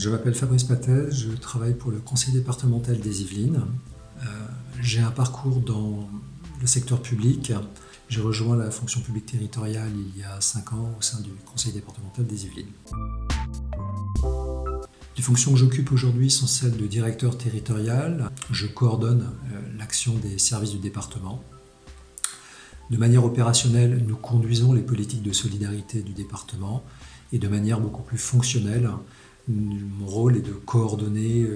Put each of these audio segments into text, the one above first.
Je m'appelle Fabrice Patez, je travaille pour le conseil départemental des Yvelines. J'ai un parcours dans le secteur public. J'ai rejoint la fonction publique territoriale il y a 5 ans au sein du conseil départemental des Yvelines. Les fonctions que j'occupe aujourd'hui sont celles de directeur territorial. Je coordonne l'action des services du département. De manière opérationnelle, nous conduisons les politiques de solidarité du département et de manière beaucoup plus fonctionnelle, mon rôle est de coordonner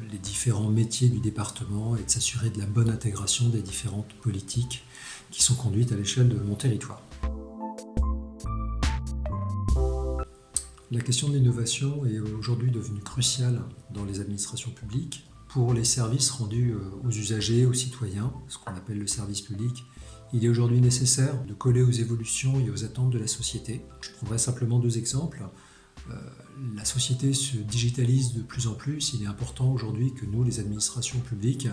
les différents métiers du département et de s'assurer de la bonne intégration des différentes politiques qui sont conduites à l'échelle de mon territoire. La question de l'innovation est aujourd'hui devenue cruciale dans les administrations publiques. Pour les services rendus aux usagers, aux citoyens, ce qu'on appelle le service public, il est aujourd'hui nécessaire de coller aux évolutions et aux attentes de la société. Je prendrai simplement 2 exemples. La société se digitalise de plus en plus. Il est important aujourd'hui que nous, les administrations publiques,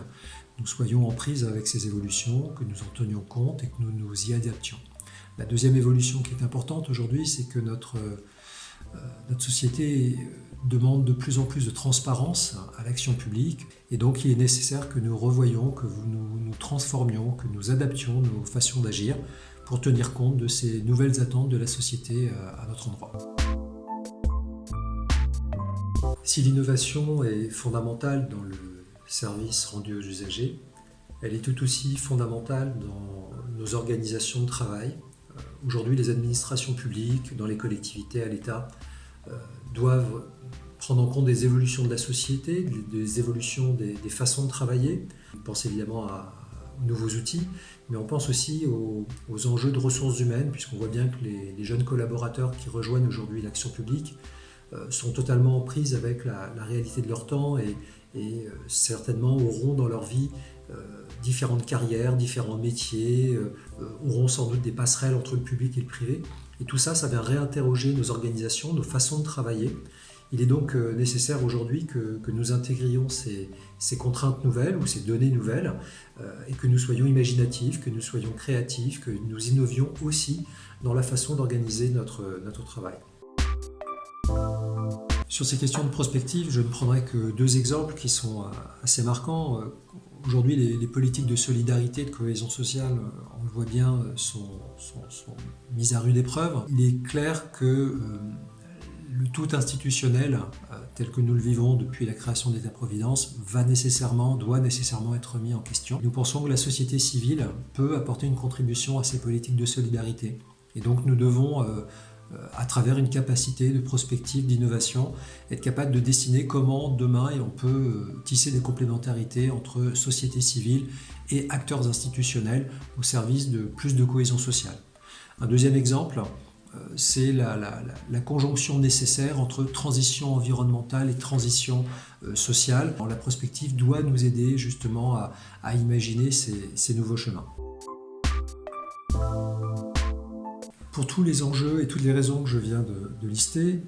nous soyons en prise avec ces évolutions, que nous en tenions compte et que nous nous y adaptions. La deuxième évolution qui est importante aujourd'hui, c'est que notre société demande de plus en plus de transparence à l'action publique et donc il est nécessaire que nous revoyions, que nous transformions, que nous adaptions nos façons d'agir pour tenir compte de ces nouvelles attentes de la société à notre endroit. Si l'innovation est fondamentale dans le service rendu aux usagers, elle est tout aussi fondamentale dans nos organisations de travail. Aujourd'hui, les administrations publiques, dans les collectivités, à l'État, doivent prendre en compte des évolutions de la société, des évolutions des façons de travailler. On pense évidemment aux nouveaux outils, mais on pense aussi aux enjeux de ressources humaines, puisqu'on voit bien que les jeunes collaborateurs qui rejoignent aujourd'hui l'action publique sont totalement en prise avec la réalité de leur temps et certainement auront dans leur vie différentes carrières, différents métiers, auront sans doute des passerelles entre le public et le privé. Et tout ça, ça vient réinterroger nos organisations, nos façons de travailler. Il est donc nécessaire aujourd'hui que nous intégrions ces contraintes nouvelles ou ces données nouvelles et que nous soyons imaginatifs, que nous soyons créatifs, que nous innovions aussi dans la façon d'organiser notre travail. Sur ces questions de prospective, je ne prendrai que 2 exemples qui sont assez marquants. Aujourd'hui, les politiques de solidarité, de cohésion sociale, on le voit bien, sont mises à rude épreuve. Il est clair que le tout institutionnel, tel que nous le vivons depuis la création d'État-providence, doit nécessairement être mis en question. Nous pensons que la société civile peut apporter une contribution à ces politiques de solidarité. Et donc nous devons, à travers une capacité de prospective, d'innovation, être capable de dessiner comment demain on peut tisser des complémentarités entre société civile et acteurs institutionnels au service de plus de cohésion sociale. Un deuxième exemple, c'est la conjonction nécessaire entre transition environnementale et transition sociale. La prospective doit nous aider justement à imaginer ces nouveaux chemins. Pour tous les enjeux et toutes les raisons que je viens de lister,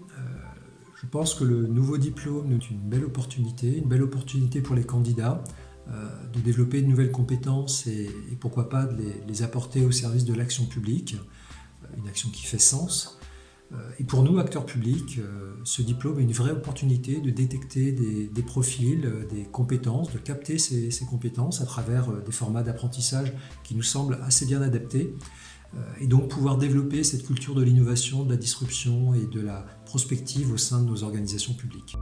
je pense que le nouveau diplôme est une belle opportunité pour les candidats de développer de nouvelles compétences et pourquoi pas de les apporter au service de l'action publique, une action qui fait sens. Et pour nous, acteurs publics, ce diplôme est une vraie opportunité de détecter des profils, des compétences, de capter ces compétences à travers des formats d'apprentissage qui nous semblent assez bien adaptés. Et donc pouvoir développer cette culture de l'innovation, de la disruption et de la prospective au sein de nos organisations publiques.